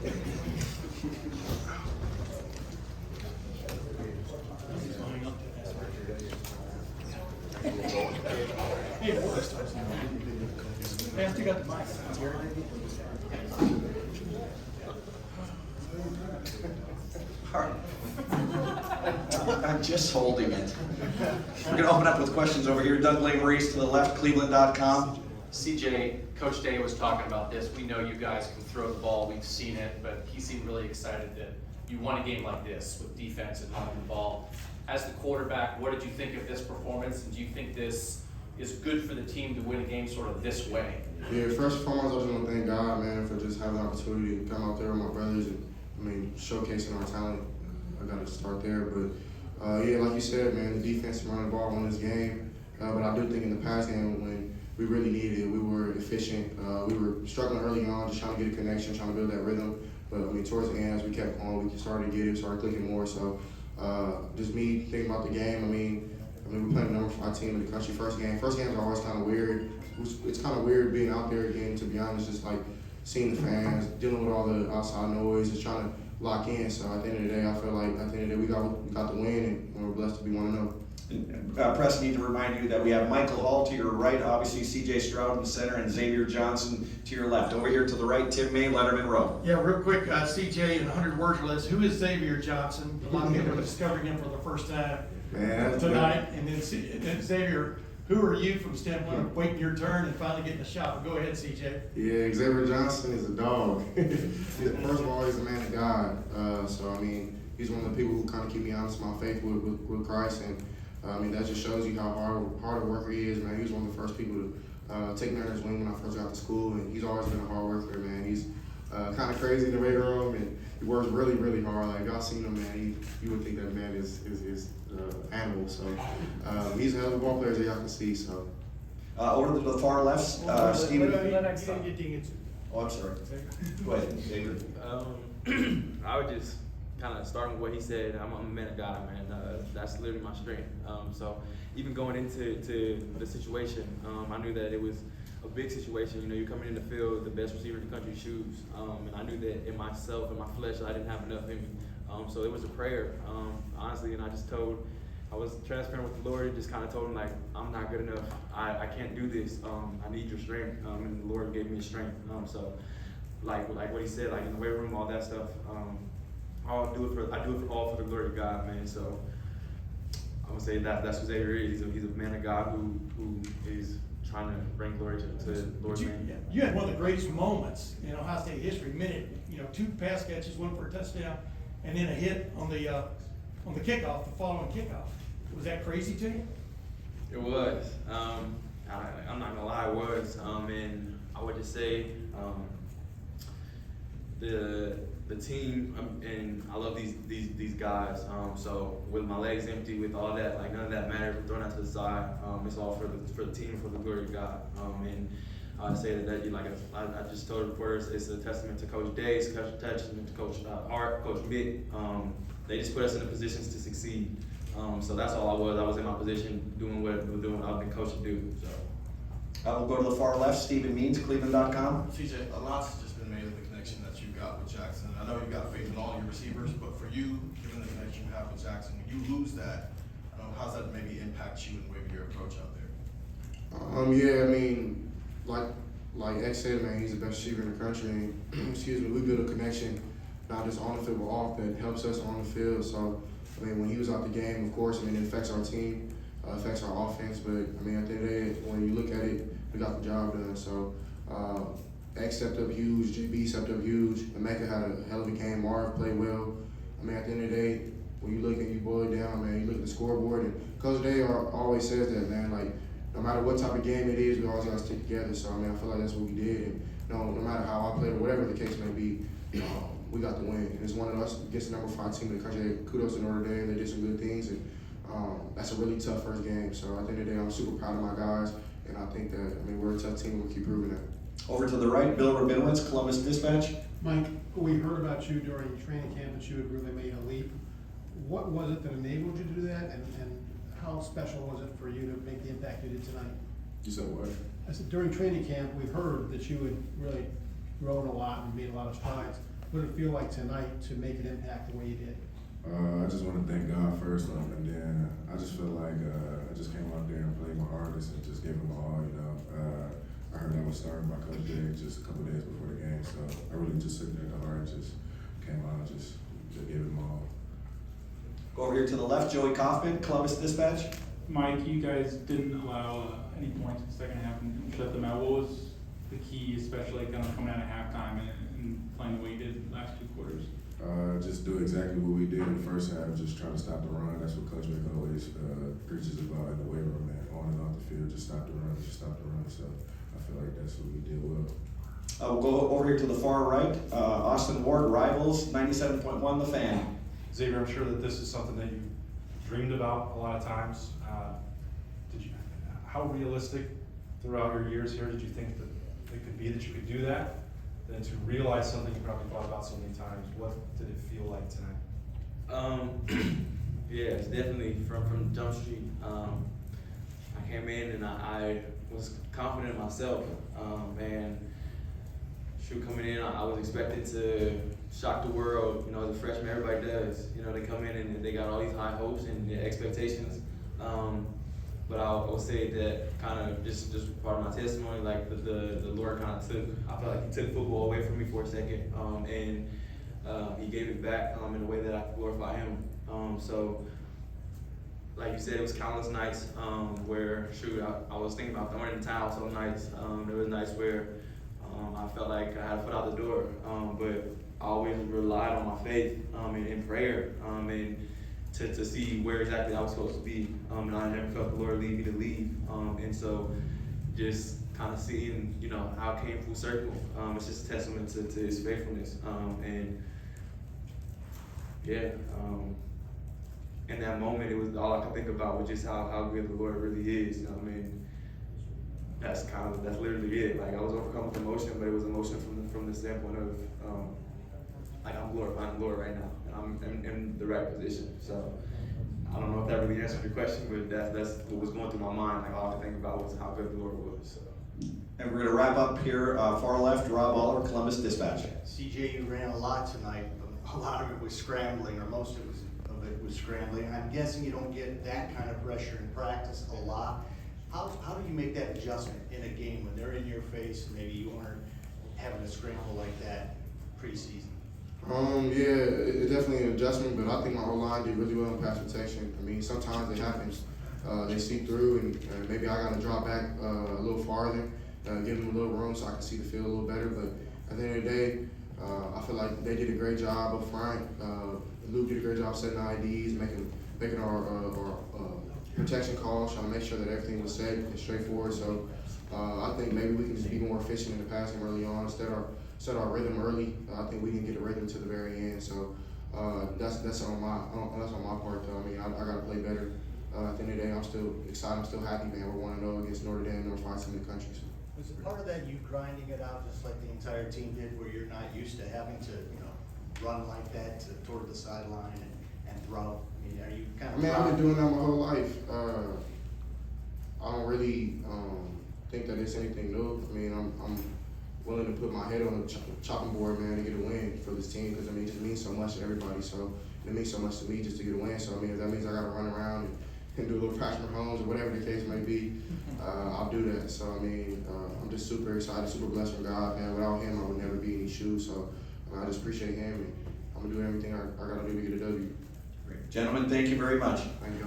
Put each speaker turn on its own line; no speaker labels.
Hey, I still got the mic.
I'm just holding it. We're going to open up with questions over here. Doug Lane-Reese to the left, cleveland.com.
CJ, Coach Day was talking about this. We know you guys can throw the ball. We've seen it, but he seemed really excited that you won a game like this with defense and running the ball. As the quarterback, what did you think of this performance, and do you think this is good for the team to win a game sort of this way?
Yeah, first and foremost, I just want to thank God, man, for just having the opportunity to come out there with my brothers and, showcasing our talent. I got to start there, but yeah, like you said, man, the defense running the ball won this game. But I do think in the past game when we really needed it, we were efficient. We were struggling early on, just trying to get a connection, trying to build that rhythm. But towards the end, as we kept going, we started to get it, started clicking more. So just me thinking about the game. We're playing the number 5 team in the country. First games are always kind of weird. It's kind of weird being out there again, to be honest, just like seeing the fans, dealing with all the outside noise, just trying to lock in. So at the end of the day, I feel like at the end of the day, we got the win, and we're blessed to be 1-0.
Press, need to remind you that we have Michael Hall to your right, obviously CJ Stroud in the center, and Xavier Johnson to your left. Over here to the right, Tim May, Letterman Row.
Yeah, real quick, CJ, in 100 words or less, who is Xavier Johnson? A lot of people are discovering him for the first time tonight. And then Xavier, who are you from standpoint of waiting your turn and finally getting a shot? Go ahead, CJ.
Yeah, Xavier Johnson is a dog. First of all, he's a man of God. So he's one of the people who kind of keep me honest in my faith with Christ, and that just shows you how hard a worker he is, man. He was one of the first people to take me under his wing when I first got to school, and he's always been a hard worker, man. He's kind of crazy in the weight room, and he works really, really hard. Like, y'all seen him, man. You would think that man is animal. So he's a hell of a ball player, as y'all can see. So
over to the far left, Stephen.
Oh, I'm sorry. Go ahead, Xavier.
I would just kind of start with what he said. I'm a man of God, man. That's literally my strength. So even going into the situation, I knew that it was a big situation. You're coming in the field, the best receiver in the country shoes, and I knew that in myself, in my flesh, I didn't have enough in me. So it was a prayer, honestly, and I was transparent with the Lord and just kind of told him, like, I'm not good enough. I can't do this. I need your strength, and the Lord gave me the strength. So like what he said, like in the weight room, all that stuff. I do it all for the glory of God, man. So I'm gonna say that's who Xavier is. He's a man of God who is trying to bring glory to the Lord's name.
You had one of the greatest moments in Ohio State history. 2 pass catches, one for a touchdown, and then a hit on the kickoff, the following kickoff. Was that crazy to you?
It was. I'm not gonna lie, it was. And I would just say the team, and I love these guys. So with my legs empty, with all that, like none of that matters. We're throwing out to the side. It's all for the team, for the glory of God. And I say that like I just told reporters, it's a testament to Coach Day, it's a testament to Coach Hart, Coach Mick. They just put us in the positions to succeed. So that's all I was. I was in my position doing what I've been coached to do. So.
We'll go to the far left, Stephen Means, cleveland.com.
CJ, a lot's just been made of the connection that you've got with Jackson. I know you've got faith in all your receivers, but for you, given the connection you have with Jackson, when you lose that, how's that maybe impact you and maybe your approach out there?
Yeah, like X said, man, he's the best receiver in the country. And, we build a connection not just on the field but off that helps us on the field. So, when he was out the game, of course, it affects our team, affects our offense. But at the end of the day, when you look at it, we got the job done. So X stepped up huge, JB stepped up huge, Emeka had a hell of a game, Marv played well. At the end of the day, when you look and you boil it down, man, you look at the scoreboard, and Coach Day always says that, man, like, no matter what type of game it is, we always got to stick together. So, I feel like that's what we did. And, no matter how I played or whatever the case may be, we got the win. And it's one of us against the number 5 team in the country. Kudos to Notre Dame. They did some good things. And that's a really tough first game. So, at the end of the day, I'm super proud of my guys. And I think that, we're a tough team. We'll keep proving that.
Over to the right, Bill Rabinowitz, Columbus Dispatch.
Mike, we heard about you during training camp that you had really made a leap. What was it that enabled you to do that, and how special was it for you to make the impact you did tonight?
You said what?
I said during training camp, we've heard that you had really grown a lot and made a lot of strides. what did it feel like tonight to make an impact the way you did?
I just want to thank God first, and then I just feel like I just came out there and played my hardest and just gave it my all. You know, I heard I was starting by Coach Day just a couple days before the game, so I really just took it to heart and just came out and just gave it my all.
Go over here to the left, Joey Kaufman, Columbus Dispatch.
Mike, you guys didn't allow any points in the second half and shut them out. What was the key, especially kind of coming out of halftime and playing the way you did the last 2 quarters?
Just do exactly what we did in the first half, just trying to stop the run. That's what Coach Vic always preaches about in the weight room, man. On and off the field, just stop the run, just stop the run. So I feel like that's what we did well.
We'll go over here to the far right. Austin Ward, Rivals, 97.1 The Fan.
Xavier, I'm sure that this is something that you dreamed about a lot of times. How realistic throughout your years here did you think that it could be that you could do that? Then to realize something you probably thought about so many times, what did it feel like tonight?
Yeah, it's definitely from Jump Street. I came in and I was confident in myself. And coming in, I was expected to shock the world. You know, as a freshman, everybody does. You know, they come in and they got all these high hopes and expectations. But I will say that kind of just part of my testimony, like the Lord kind of I felt like he took football away from me for a second, and he gave it back in a way that I could glorify him. So, like you said, it was countless nights where, I was thinking about throwing in the towel some nights. There was nights where I felt like I had a foot out the door, but I always relied on my faith and in prayer and to see where exactly I was supposed to be. And I never felt the Lord lead me to leave. And so just kind of seeing, you know, how it came full circle, it's just a testament to his faithfulness. And yeah, in that moment, it was all I could think about was just how good the Lord really is. You know what I mean? That's literally it. Like, I was overcome with emotion, but it was emotion from the standpoint of like, I'm glorifying the Lord right now, and I'm in the right position. So I don't know if that really answered your question, but that's what was going through my mind. Like, all I could think about was how good the Lord was. So.
And we're gonna wrap up here. Far left, Rob Oliver, Columbus Dispatch.
CJ, you ran a lot tonight, but a lot of it was scrambling, or most of it was scrambling. I'm guessing you don't get that kind of pressure in practice a lot. How do you make that adjustment in a game when they're in your face and maybe you aren't having a scramble like that preseason?
Yeah, it's definitely an adjustment, but I think my O-line did really well in pass protection. I mean, sometimes it happens. They see through, and maybe I got to drop back a little farther, give them a little room so I can see the field a little better. But at the end of the day, I feel like they did a great job up front. Luke did a great job setting IDs, making our protection calls, trying to make sure that everything was set and straightforward. So I think maybe we can just be more efficient in the passing early on, set our rhythm early. I think we didn't get a rhythm to the very end. So that's on my part though. I mean, I got to play better. At the end of the day, I'm still excited. I'm still happy, man. We're 1-0 against Notre Dame, number 5 team in the country. So.
Was it part of that you grinding it out just like the entire team did, where you're not used to having to, run like that toward the sideline and throw? I mean, are you kind of?
I mean, I've been doing that my whole life. I don't really think that it's anything new. I mean, I'm willing to put my head on the chopping board, man, to get a win for this team, because I mean, it just means so much to everybody. So it means so much to me just to get a win. So I mean, if that means I got to run around and do a little Patrick Mahomes or whatever the case may be, I'll do that. So I mean, I'm just super excited, super blessed from God, man. Without him, I would never be in these shoes. So I just appreciate him, and I'm gonna do everything I gotta do to get a W.
Gentlemen, thank you very much.
Thank you.